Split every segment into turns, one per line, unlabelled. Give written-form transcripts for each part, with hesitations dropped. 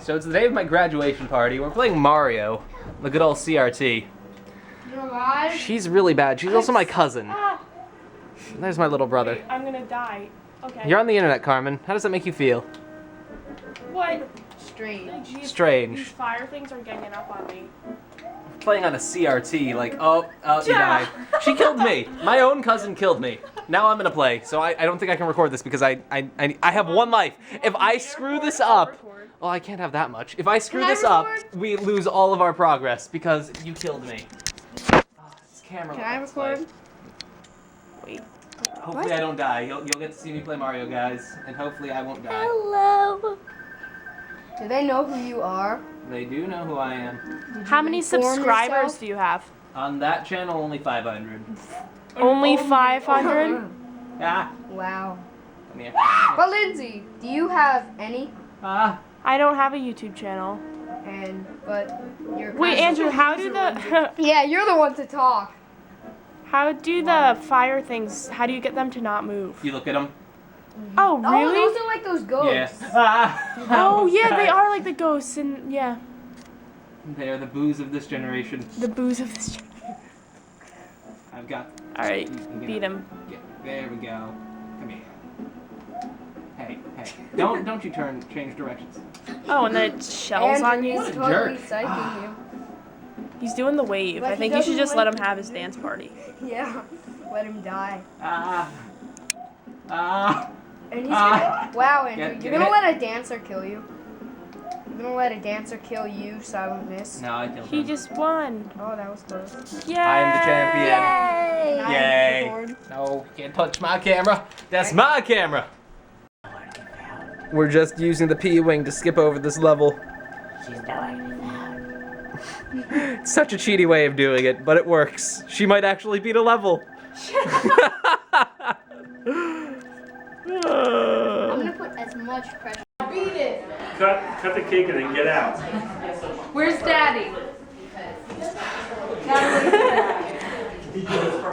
So it's the day of my graduation party. We're playing Mario, the good old CRT.
You're alive?
She's really bad. She's also my cousin. There's my little brother.
Wait, I'm gonna die. Okay.
You're on the internet, Carmen. How does that make you feel?
What?
Strange.
Like,
Strange.
These fire things are ganging up on me.
Playing on a CRT, like, oh, you died. She killed me. My own cousin killed me. Now I'm gonna play, so I don't think I can record this because I have one life. If I screw this up, well, I can't have that much. If I screw this up, we lose all of our progress because you killed me. Oh, this camera.
Can I record?
Wait.
Hopefully I don't die. You'll get to see me play Mario, guys, and hopefully I won't die.
Hello. Do they know who you are?
They do know who I am.
How many subscribers
yourself?
do you have?
On that channel, only 500.
Only 500?
Ah.
Wow.
Come here.
But Lindsay, do you have any?
Ah.
I don't have a YouTube channel.
But you're.
Wait, Andrew, how do the
Yeah, you're the one to talk.
how do the fire things? How do you get them to not move?
You look at them.
Oh,
Oh,
really?
those are like those ghosts.
Yes. Ah.
Oh, yeah, they are like the ghosts, and yeah,
They are the boos of this generation.
the boos of this.
I've got.
All right,
you
beat him.
There we go. Come here. Hey. Don't you change directions.
Oh, and then it shells on you.
He's totally
Jerk.
psyching you.
He's doing the wave.
But
I
he
think you should
doesn't
just
like
let him have his dance party.
Yeah. Let him die.
Ah.
And he's gonna. Wow, Andrew,
Get
you're gonna
it?
let a dancer kill you. You're gonna let a dancer kill you, Silent Miss.
No, I killed
He
him.
just won.
Oh, that was close.
Yay!
I'm the champion.
Yay!
Yay. No, you can't touch my camera. That's my camera. We're just using the P-Wing to skip over this level. It's such a cheaty way of doing it, but it works. She might actually beat a level.
I'm gonna put as much pressure.
Beat it.
Cut the cake and then get out.
Where's Daddy?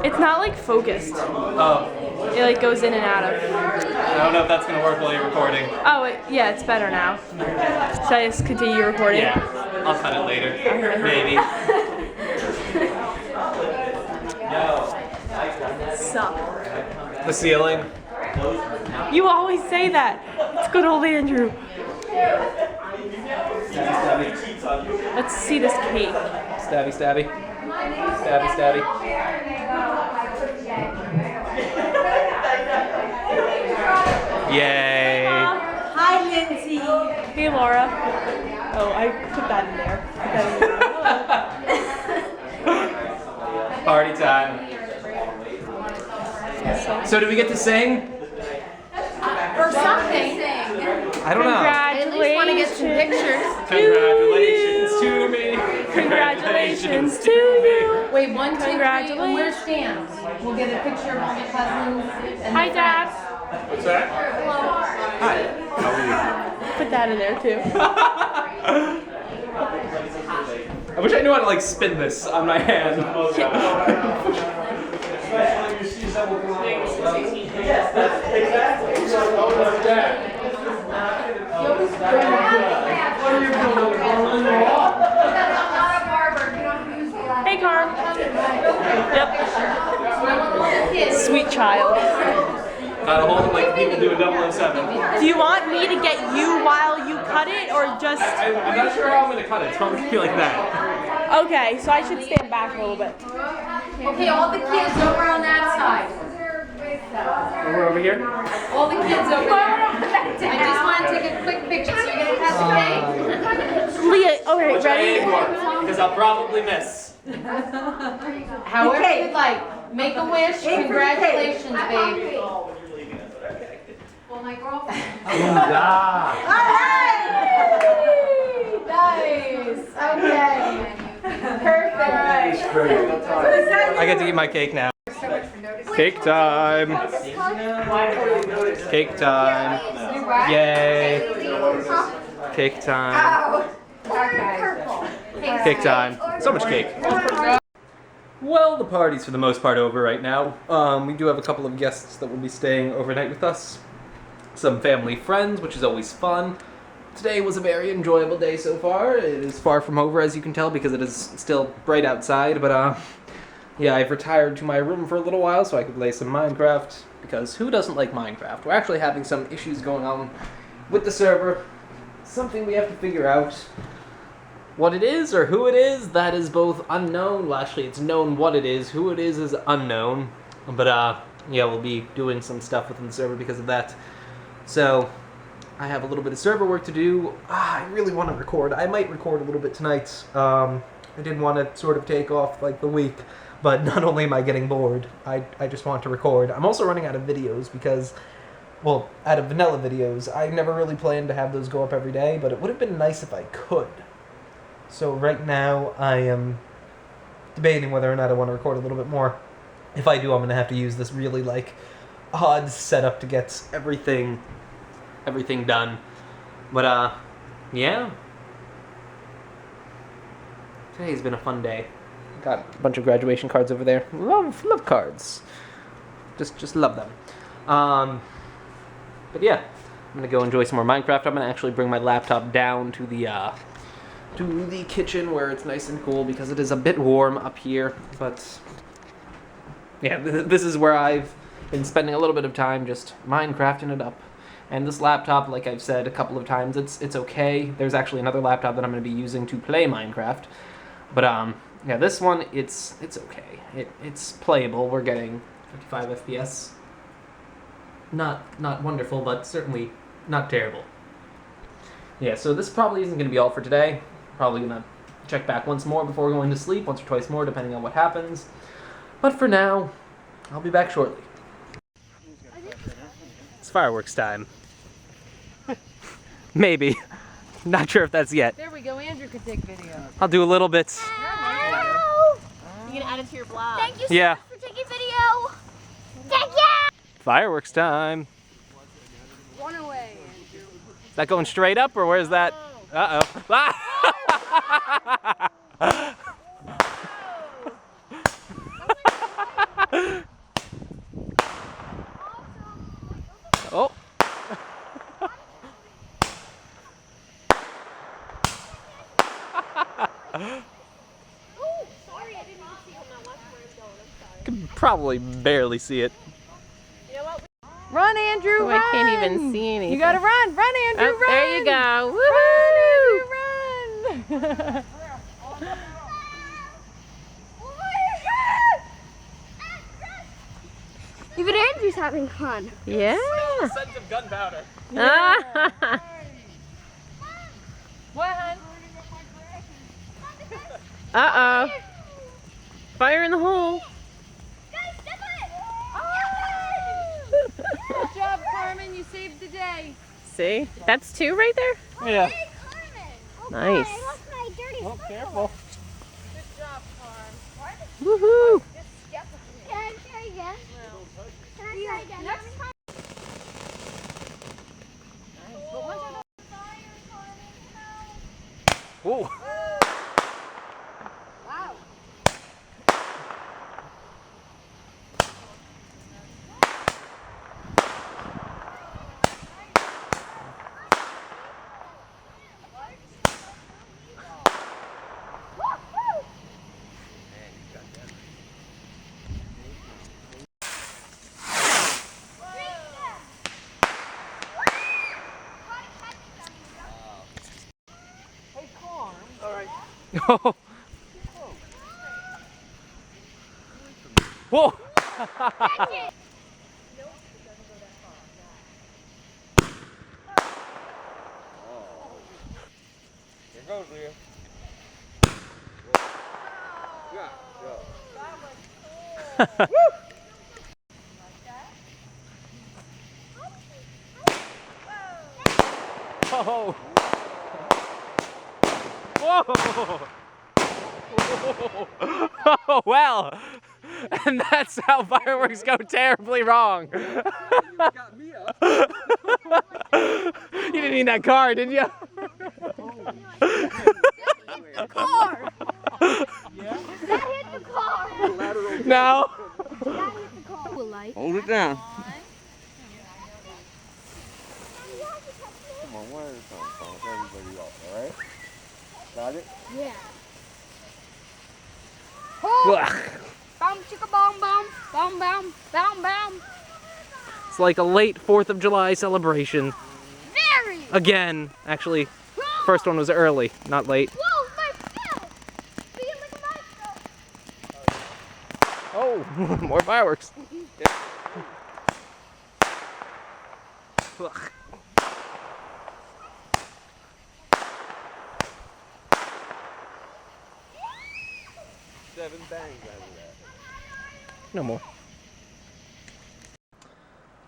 It's not like focused.
Oh,
It like goes in and out of.
I don't know if that's gonna work while you're recording.
Oh, yeah, it's better now. Should I just continue recording?
Yeah, I'll cut it later. Maybe.
Suck.
The ceiling.
You always say that. It's good old Andrew. Let's see this cake.
Stabby, stabby. Stabby, stabby. Yay.
Hi, Lindsay.
Hey, Laura. Oh, I put that in there. Put that in there.
Party time. So do we get to sing?
Or something.
I don't know.
I at least want to get some pictures.
Congratulations to me.
Congratulations to you.
Wait, 1, 2, 3, and
Congratulations.
where's Stan? We'll get a picture of all the cousins. And
Hi,
the
Dad.
What's that? Hi. How are
Put that in there, too.
I wish I knew how to like spin this on my hand.
Hey, Carm. Yep. Sweet child.
Gotta hold it like people do in 007.
Do you want me to get you while you cut it, or just...
I'm not sure how I'm gonna cut it. Don't feel like that.
Okay, so I should stand back a little bit.
Okay, all the kids over on that side.
We're over here.
All the kids over there. I just want to take a quick picture. So you're going to have the
Leah, okay,
Which I
ready?
aim for, because I'll probably miss.
cake. However you'd like. Make a wish. Congratulations, babe. Well, my girlfriend. Nice. Okay. Perfect.
I get to eat my cake now. Cake time. Cake time. Yay. Cake time. Cake time. So much cake. Well, the party's for the most part over right now. We do have a couple of guests that will be staying overnight with us. Some family friends, which is always fun. Today was a very enjoyable day so far. It is far from over, as you can tell, because it is still bright outside, but yeah, I've retired to my room for a little while so I could play some Minecraft, because who doesn't like Minecraft? We're actually having some issues going on with the server. Something we have to figure out. What it is or who it is, that is both unknown. Well, actually, it's known what it is. Who it is unknown. But, yeah, we'll be doing some stuff within the server because of that. So, I have a little bit of server work to do. I really want to record. I might record a little bit tonight. I did want to sort of take off, like, the week. But not only am I getting bored, I just want to record. I'm also running out of videos because, well, out of vanilla videos. I never really planned to have those go up every day, but it would have been nice if I could. So right now, I am debating whether or not I want to record a little bit more. If I do, I'm going to have to use this really, like, odd setup to get everything done. But, yeah. Today's been a fun day. Got a bunch of graduation cards over there. Love cards. Just love them. But yeah, I'm gonna go enjoy some more Minecraft. I'm gonna actually bring my laptop down to the kitchen where it's nice and cool because it is a bit warm up here. But yeah, this is where I've been spending a little bit of time just Minecrafting it up. And this laptop, like I've said a couple of times, it's okay. There's actually another laptop that I'm gonna be using to play Minecraft. But yeah, this one, it's okay. It's playable. We're getting 55 FPS. Not wonderful, but certainly not terrible. Yeah, so this probably isn't going to be all for today. Probably going to check back once more before going to sleep, once or twice more, depending on what happens. But for now, I'll be back shortly. It's fireworks time. Maybe. Not sure if that's yet.
There we go, Andrew could take video.
I'll do a little bit.
You can add it to your blog. Thank you so
Yeah.
much for taking video. Thank you.
Fireworks time.
One away, Andrew.
Is that going straight up or where's that? Uh-oh. Ah! Oh.
Sorry, I didn't even see on my left where it's going. I'm sorry.
Can probably barely see it.
You know what?
Run, Andrew,
Oh,
run!
I can't even see anything.
You gotta run, Andrew,
Oh,
run!
there you go. Woohoo!
Run, Andrew, run!
Even Andrew's having fun.
Yeah.
The scent of gunpowder.
What, hon?
Uh-oh. Fire in the hole.
Good job, Carmen, you saved the day.
See? That's two right there?
Yeah.
Nice.
Oh, careful.
Good job, Carmen.
Woohoo!
Can I try again? Can I try again? Next time.
Whoa. Oh. Whoa.
Here goes, Leah.
Oh. Whoa. Oh, well. And that's how fireworks go terribly wrong.
Got me up.
You didn't need that car, did you?
Car.
Yeah?
That hit the car.
No.
That hit the car. Light.
Hold it down. Come on, where is that? got it?
Yeah.
Ugh.
Bum chicka bum bum bum bum bum bum.
It's like a late 4th of July celebration.
Very.
Again, actually, first one was early, not late.
Whoa, my tail! Being like a monster.
Oh, more fireworks. Ugh.
Seven bangs out of that.
No more.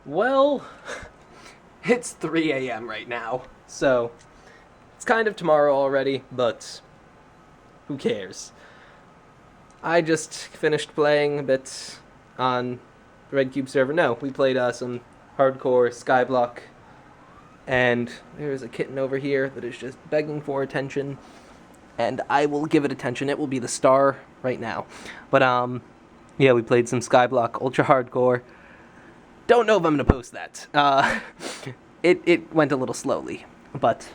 Well, it's 3 a.m. right now, so it's kind of tomorrow already, but who cares? I just finished playing a bit on the Red Cube server. No, we played some hardcore Skyblock, and there's a kitten over here that is just begging for attention, and I will give it attention. It will be the star right now. But yeah, we played some Skyblock Ultra Hardcore. Don't know if I'm gonna post that. It went a little slowly, but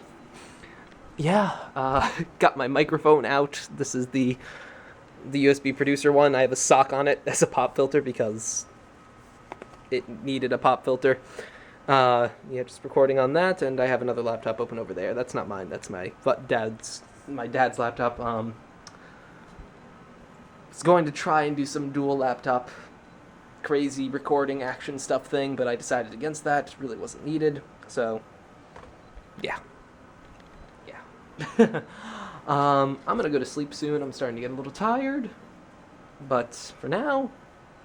yeah, got my microphone out. This is the USB producer one. I have a sock on it as a pop filter because it needed a pop filter. Yeah, just recording on that, and I have another laptop open over there. That's not mine. That's my dad's laptop. Was going to try and do some dual laptop crazy recording action stuff thing, but I decided against that. It really wasn't needed. So yeah. I'm gonna go to sleep soon. I'm starting to get a little tired, but for now,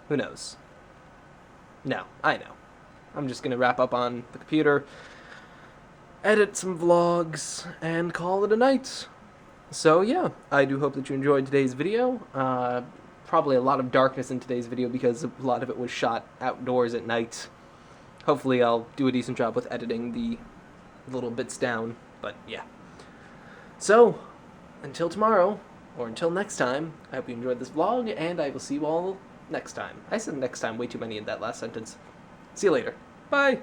who knows? No, I know. I'm just gonna wrap up on the computer, edit some vlogs, and call it a night. So yeah, I do hope that you enjoyed today's video. Probably a lot of darkness in today's video because a lot of it was shot outdoors at night. Hopefully I'll do a decent job with editing the little bits down, but yeah. So, until tomorrow, or until next time, I hope you enjoyed this vlog, and I will see you all next time. I said next time way too many in that last sentence. See you later. Bye!